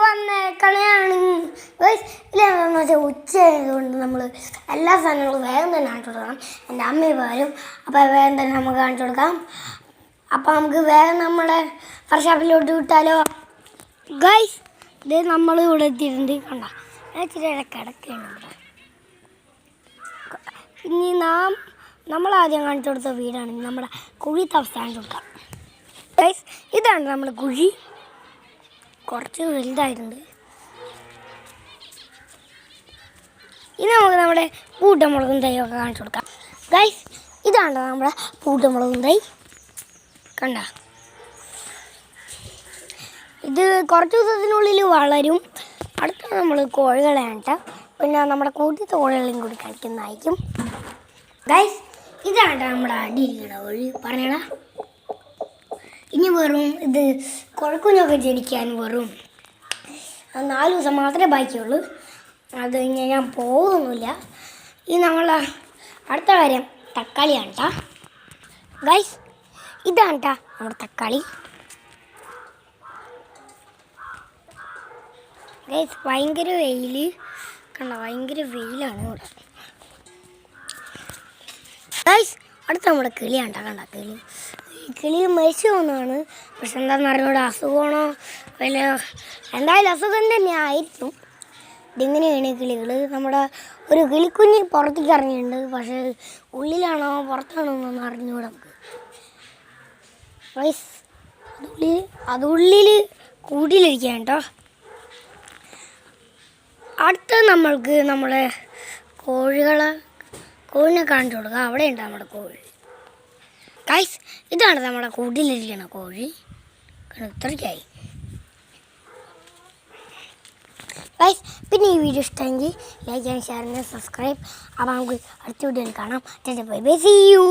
വന്നേക്കണയാണ് ഇല്ലെന്ന് വെച്ചാൽ ഉച്ചയായതുകൊണ്ട് നമ്മൾ എല്ലാ സാധനങ്ങളും വേഗം തന്നെ കാണിച്ചു കൊടുക്കണം. എൻ്റെ അമ്മ വരും, അപ്പോൾ വേഗം തന്നെ നമുക്ക് കാണിച്ചു കൊടുക്കാം. അപ്പോൾ നമുക്ക് വേഗം നമ്മളെ വർക്ക്ഷോപ്പിലോട്ട് വിട്ടാലോ. ഗൈസ്, ഇത് നമ്മൾ ഇവിടെ എത്തിയിട്ടുണ്ട്. കണ്ട ഇച്ചിരി കിടക്കുകയാണ് ഇവിടെ. ഇനി നമ്മൾ ആദ്യം കാണിച്ചു കൊടുത്ത വീടാണ് നമ്മുടെ കുഴിത്തെ അവസ്ഥ കാണിച്ചു കൊടുക്കാം. ഗൈസ്, ഇതാണ് നമ്മുടെ കുഴി. കുറച്ച് വലുതായിട്ടുണ്ട്. ഇനി നമുക്ക് നമ്മുടെ പൂട്ടമുളകും തൈയൊക്കെ കാണിച്ചു കൊടുക്കാം. ഗൈസ്, ഇതാണ് നമ്മുടെ പൂട്ടമുളകും തൈ. കണ്ട, ഇത് കുറച്ച് ദിവസത്തിനുള്ളിൽ വളരും. അടുത്ത നമ്മൾ കോഴികളെയാണ് കേട്ടോ. പിന്നെ നമ്മുടെ കൂട്ടത്തെ കോഴികളെയും കൂടി കഴിക്കുന്നതായിരിക്കും. ഗൈസ്, ഇതാണ് നമ്മുടെ അടിയിരിക്കണ കോഴി. പറഞ്ഞടാ, ഇനി വെറും ഇത് കുഴക്കുഞ്ഞൊക്കെ ജനിക്കാൻ വെറും 4 ദിവസം മാത്രമേ ബാക്കിയുള്ളൂ. അത് കഴിഞ്ഞ് ഞാൻ പോകുന്നില്ല. ഈ നമ്മൾ അടുത്ത കാര്യം തക്കാളിയാണ് കേട്ടോ. ഗൈസ്, ഇതാണ് കേട്ടോ നമ്മുടെ തക്കാളി. ഗൈസ്, ഭയങ്കര വെയിൽ കണ്ട, ഭയങ്കര വെയിലാണ് ഇവിടെ. ഗൈസ്, അടുത്ത നമ്മുടെ കിളിയാണ് കേട്ടോ. കണ്ട, കിളി മരിച്ചു പോകുന്നതാണ്. പക്ഷെ എന്താണെന്ന് അറിഞ്ഞൂടെ, അസുഖമാണോ വല്ല, എന്തായാലും അസുഖം തന്നെ ആയിരിക്കും. ഇതിങ്ങനെയാണ് കിളികൾ. നമ്മുടെ ഒരു കിളിക്കുഞ്ഞ് പുറത്തേക്ക് ഇറങ്ങിയിട്ടുണ്ട്. പക്ഷേ ഉള്ളിലാണോ പുറത്താണോ എന്നൊന്നും അറിഞ്ഞൂടെ നമുക്ക്. ഗൈസ്, അതുള്ളിൽ കൂട്ടിലിരിക്കുകയാണ് കേട്ടോ. അടുത്ത നമ്മൾക്ക് നമ്മുടെ കോഴിനെ കാണിച്ചു കൊടുക്കുക. അവിടെയുണ്ട് നമ്മുടെ കോഴി. ഗൈസ്, ഇതാണ് നമ്മുടെ കൂട്ടിലിരിക്കണ കോഴി. ഇത്രയ്ക്കായി. ഗൈസ്, പിന്നെ ഈ വീഡിയോ ഇഷ്ടമെങ്കിൽ ലൈക്ക് ചെയ്യാൻ, ഷെയർ ചെയ്യാൻ, സബ്സ്ക്രൈബ്. അപ്പോൾ നമുക്ക് അടുത്ത വീഡിയോയിൽ കാണാം. Bye bye, see U.